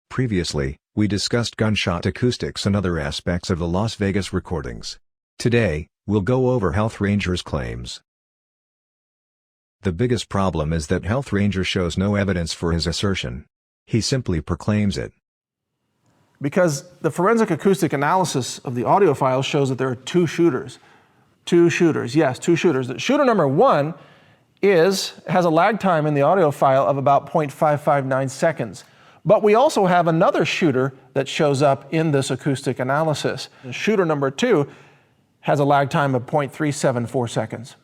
Previously, we discussed gunshot acoustics and other aspects of the Las Vegas recordings. Today, we'll go over TheHealthRanger's claims. The biggest problem is that TheHealthRanger shows no evidence for his assertion. He simply proclaims it. Because the forensic acoustic analysis of the audio file shows that there are two shooters. Two shooters, yes, two shooters. Shooter number one has a lag time in the audio file of about 0.559 seconds. But we also have another shooter that shows up in this acoustic analysis. Shooter number two has a lag time of 0.374 seconds.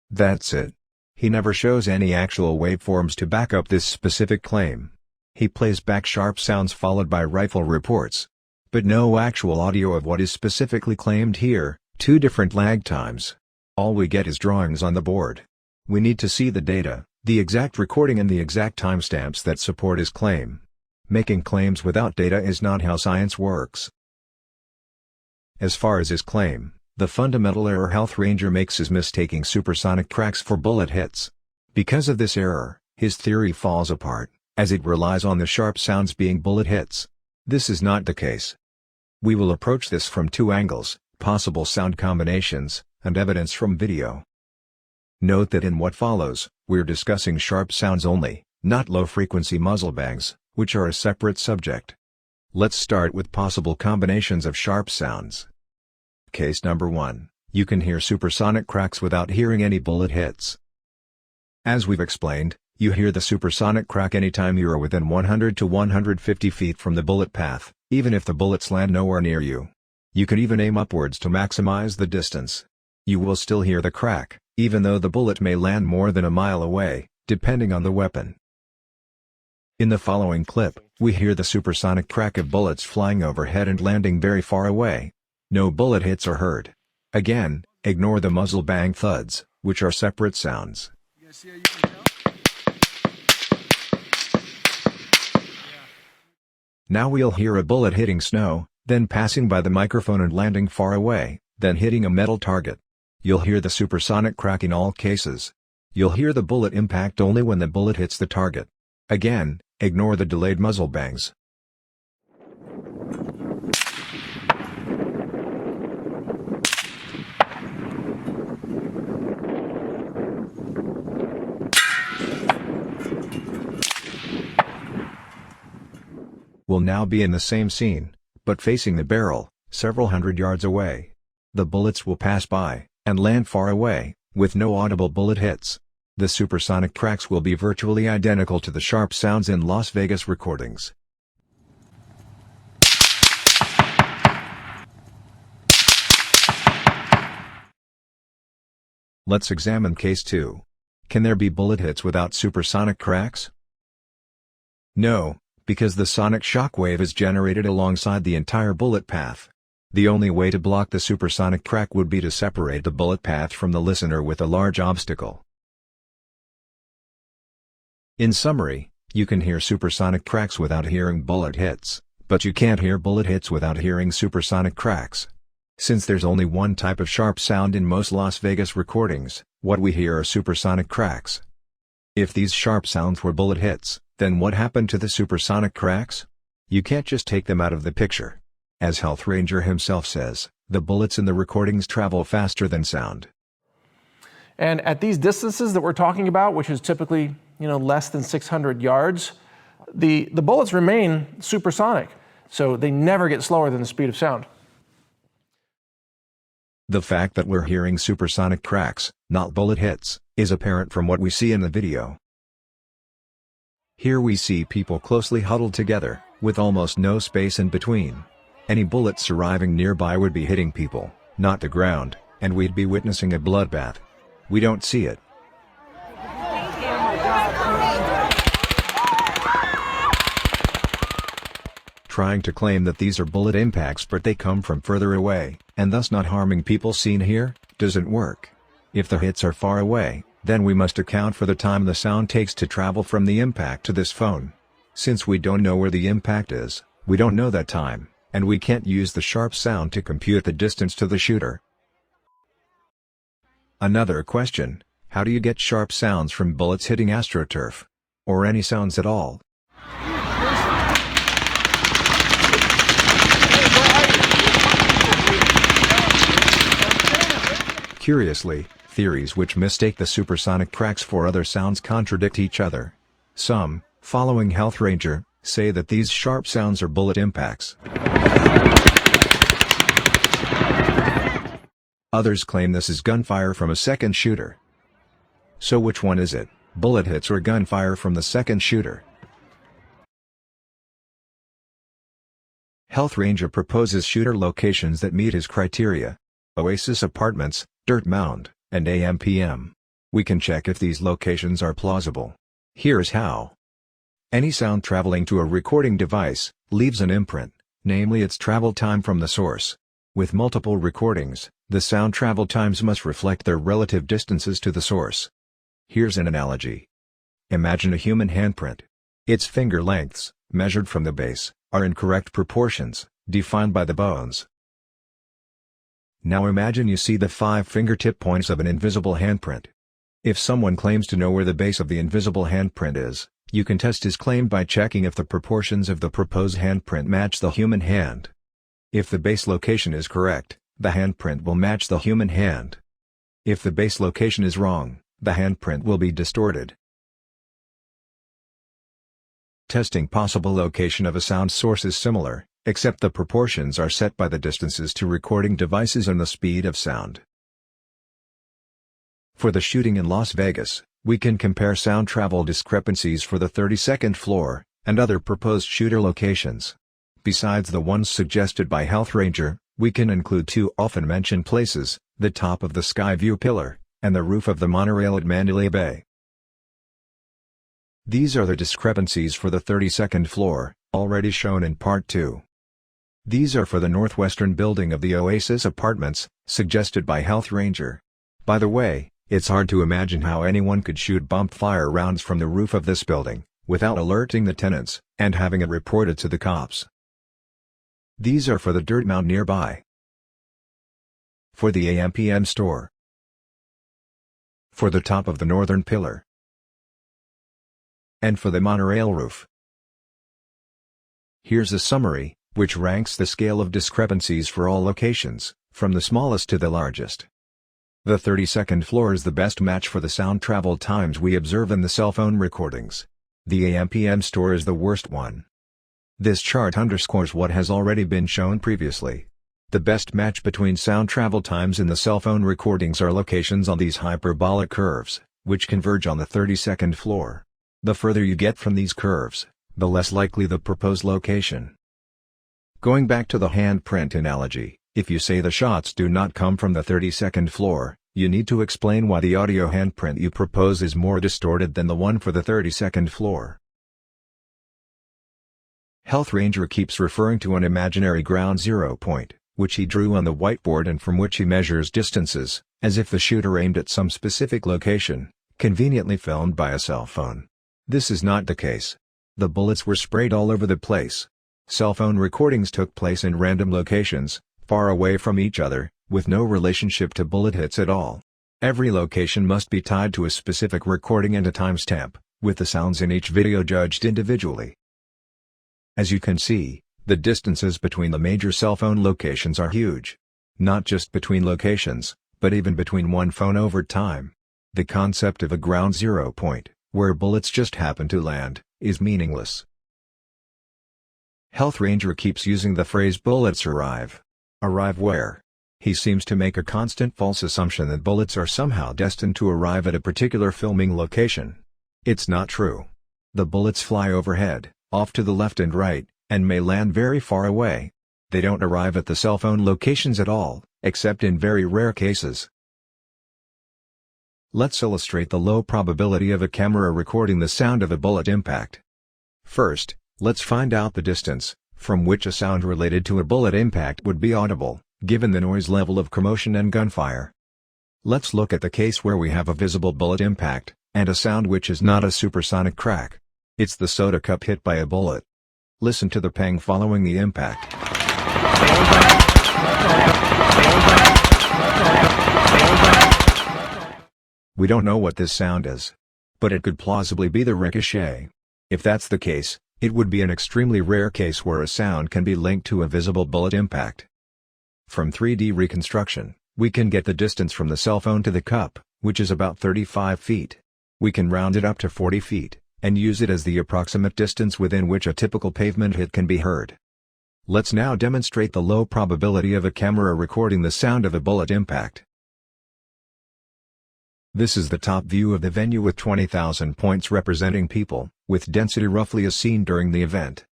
That's it. He never shows any actual waveforms to back up this specific claim. He plays back sharp sounds followed by rifle reports. But no actual audio of what is specifically claimed here, two different lag times. All we get is drawings on the board. We need to see the data, the exact recording and the exact timestamps that support his claim. Making claims without data is not how science works. As far as his claim, the fundamental error TheHealthRanger makes is mistaking supersonic cracks for bullet hits. Because of this error, his theory falls apart, as it relies on the sharp sounds being bullet hits. This is not the case. We will approach this from two angles: possible sound combinations, and evidence from video. Note that in what follows, we're discussing sharp sounds only, not low-frequency muzzle bangs, which are a separate subject. Let's start with possible combinations of sharp sounds. Case number 1, you can hear supersonic cracks without hearing any bullet hits. As we've explained, you hear the supersonic crack anytime you are within 100 to 150 feet from the bullet path, even if the bullets land nowhere near you. You can even aim upwards to maximize the distance. You will still hear the crack, even though the bullet may land more than a mile away, depending on the weapon. In the following clip, we hear the supersonic crack of bullets flying overhead and landing very far away. No bullet hits are heard. Again, ignore the muzzle bang thuds, which are separate sounds. Now we'll hear a bullet hitting snow, then passing by the microphone and landing far away, then hitting a metal target. You'll hear the supersonic crack in all cases. You'll hear the bullet impact only when the bullet hits the target. Again, ignore the delayed muzzle bangs. We'll now be in the same scene, but facing the barrel, several hundred yards away. The bullets will pass by, and land far away, with no audible bullet hits. The supersonic cracks will be virtually identical to the sharp sounds in Las Vegas recordings. Let's examine case 2. Can there be bullet hits without supersonic cracks? No, because the sonic shockwave is generated alongside the entire bullet path. The only way to block the supersonic crack would be to separate the bullet path from the listener with a large obstacle. In summary, you can hear supersonic cracks without hearing bullet hits, but you can't hear bullet hits without hearing supersonic cracks. Since there's only one type of sharp sound in most Las Vegas recordings, what we hear are supersonic cracks. If these sharp sounds were bullet hits, then what happened to the supersonic cracks? You can't just take them out of the picture. As TheHealthRanger himself says, the bullets in the recordings travel faster than sound. And at these distances that we're talking about, which is typically, less than 600 yards, the bullets remain supersonic, so they never get slower than the speed of sound. The fact that we're hearing supersonic cracks, not bullet hits, is apparent from what we see in the video. Here we see people closely huddled together, with almost no space in between. Any bullets arriving nearby would be hitting people, not the ground, and we'd be witnessing a bloodbath. We don't see it. Trying to claim that these are bullet impacts but they come from further away, and thus not harming people seen here, doesn't work. If the hits are far away, then we must account for the time the sound takes to travel from the impact to this phone. Since we don't know where the impact is, we don't know that time, and we can't use the sharp sound to compute the distance to the shooter. Another question: how do you get sharp sounds from bullets hitting AstroTurf? Or any sounds at all? Curiously, theories which mistake the supersonic cracks for other sounds contradict each other. Some, following TheHealthRanger, say that these sharp sounds are bullet impacts. Others claim this is gunfire from a second shooter. So which one is it, bullet hits or gunfire from the second shooter? TheHealthRanger proposes shooter locations that meet his criteria: Oasis Apartments, Dirt Mound, and AMPM. We can check if these locations are plausible. Here's how. Any sound traveling to a recording device leaves an imprint, namely its travel time from the source. With multiple recordings, the sound travel times must reflect their relative distances to the source. Here's an analogy. Imagine a human handprint. Its finger lengths, measured from the base, are in correct proportions, defined by the bones. Now imagine you see the 5 fingertip points of an invisible handprint. If someone claims to know where the base of the invisible handprint is, you can test his claim by checking if the proportions of the proposed handprint match the human hand. If the base location is correct, the handprint will match the human hand. If the base location is wrong, the handprint will be distorted. Testing possible location of a sound source is similar, except the proportions are set by the distances to recording devices and the speed of sound. For the shooting in Las Vegas, we can compare sound travel discrepancies for the 32nd floor, and other proposed shooter locations. Besides the ones suggested by TheHealthRanger, we can include 2 often mentioned places: the top of the Skyview Pillar, and the roof of the monorail at Mandalay Bay. These are the discrepancies for the 32nd floor, already shown in Part 2. These are for the northwestern building of the Oasis Apartments, suggested by TheHealthRanger. By the way, it's hard to imagine how anyone could shoot bump-fire rounds from the roof of this building, without alerting the tenants, and having it reported to the cops. These are for the dirt mound nearby. For the AMPM store. For the top of the northern pillar. And for the monorail roof. Here's a summary, which ranks the scale of discrepancies for all locations, from the smallest to the largest. The 32nd floor is the best match for the sound travel times we observe in the cell phone recordings. The AMPM store is the worst one. This chart underscores what has already been shown previously. The best match between sound travel times in the cell phone recordings are locations on these hyperbolic curves, which converge on the 32nd floor. The further you get from these curves, the less likely the proposed location. Going back to the handprint analogy, if you say the shots do not come from the 32nd floor, you need to explain why the audio handprint you propose is more distorted than the one for the 32nd floor. TheHealthRanger keeps referring to an imaginary ground zero point, which he drew on the whiteboard and from which he measures distances, as if the shooter aimed at some specific location, conveniently filmed by a cell phone. This is not the case. The bullets were sprayed all over the place. Cell phone recordings took place in random locations, far away from each other, with no relationship to bullet hits at all. Every location must be tied to a specific recording and a timestamp, with the sounds in each video judged individually. As you can see, the distances between the major cell phone locations are huge. Not just between locations, but even between one phone over time. The concept of a ground zero point, where bullets just happen to land, is meaningless. TheHealthRanger keeps using the phrase bullets arrive. Arrive where? He seems to make a constant false assumption that bullets are somehow destined to arrive at a particular filming location. It's not true. The bullets fly overhead, off to the left and right, and may land very far away. They don't arrive at the cell phone locations at all, except in very rare cases. Let's illustrate the low probability of a camera recording the sound of a bullet impact. First, let's find out the distance from which a sound related to a bullet impact would be audible, given the noise level of commotion and gunfire. Let's look at the case where we have a visible bullet impact, and a sound which is not a supersonic crack. It's the soda cup hit by a bullet. Listen to the pang following the impact. We don't know what this sound is. But it could plausibly be the ricochet. If that's the case, it would be an extremely rare case where a sound can be linked to a visible bullet impact. From 3D reconstruction, We can get the distance from the cell phone to the cup, which is about 35 feet. We can round it up to 40 feet, and use it as the approximate distance within which a typical pavement hit can be heard. Let's now demonstrate the low probability of a camera recording the sound of a bullet impact. This is the top view of the venue with 20,000 points representing people, with density roughly as seen during the event.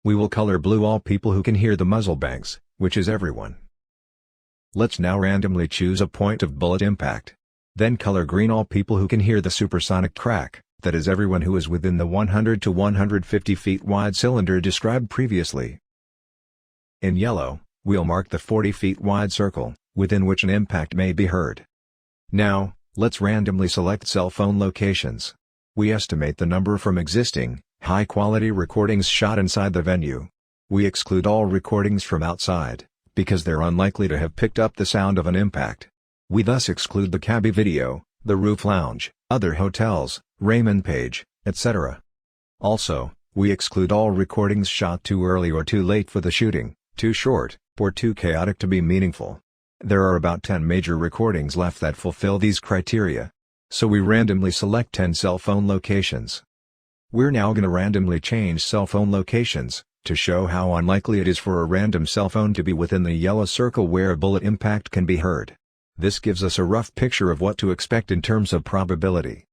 We will color blue all people who can hear the muzzle bangs, which is everyone. Let's now randomly choose a point of bullet impact. Then color green all people who can hear the supersonic crack, that is everyone who is within the 100 to 150 feet wide cylinder described previously. In yellow, we'll mark the 40 feet wide circle, within which an impact may be heard. Now, let's randomly select cell phone locations. We estimate the number from existing, high-quality recordings shot inside the venue. We exclude all recordings from outside, because they're unlikely to have picked up the sound of an impact. We thus exclude the cabbie video, the roof lounge, other hotels, Raymond Page, etc. Also, we exclude all recordings shot too early or too late for the shooting, too short, or too chaotic to be meaningful. There are about 10 major recordings left that fulfill these criteria. So we randomly select 10 cell phone locations. We're now going to randomly change cell phone locations, to show how unlikely it is for a random cell phone to be within the yellow circle where a bullet impact can be heard. This gives us a rough picture of what to expect in terms of probability.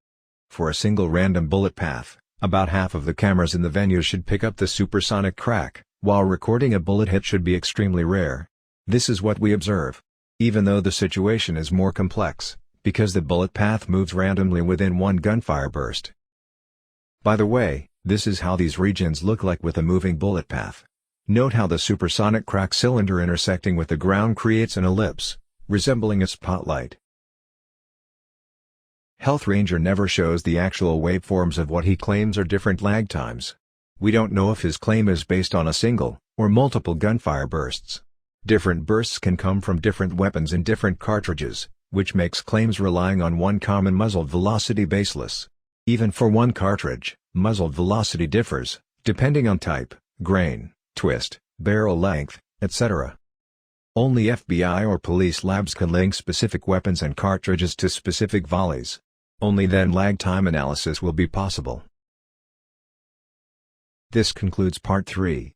For a single random bullet path, about half of the cameras in the venue should pick up the supersonic crack, while recording a bullet hit should be extremely rare. This is what we observe. Even though the situation is more complex, because the bullet path moves randomly within one gunfire burst. By the way, this is how these regions look like with a moving bullet path. Note how the supersonic crack cylinder intersecting with the ground creates an ellipse, resembling a spotlight. TheHealthRanger never shows the actual waveforms of what he claims are different lag times. We don't know if his claim is based on a single, or multiple gunfire bursts. Different bursts can come from different weapons and different cartridges, which makes claims relying on one common muzzle velocity baseless. Even for one cartridge, muzzle velocity differs, depending on type, grain, twist, barrel length, etc. Only FBI or police labs can link specific weapons and cartridges to specific volleys. Only then lag time analysis will be possible. This concludes Part 3.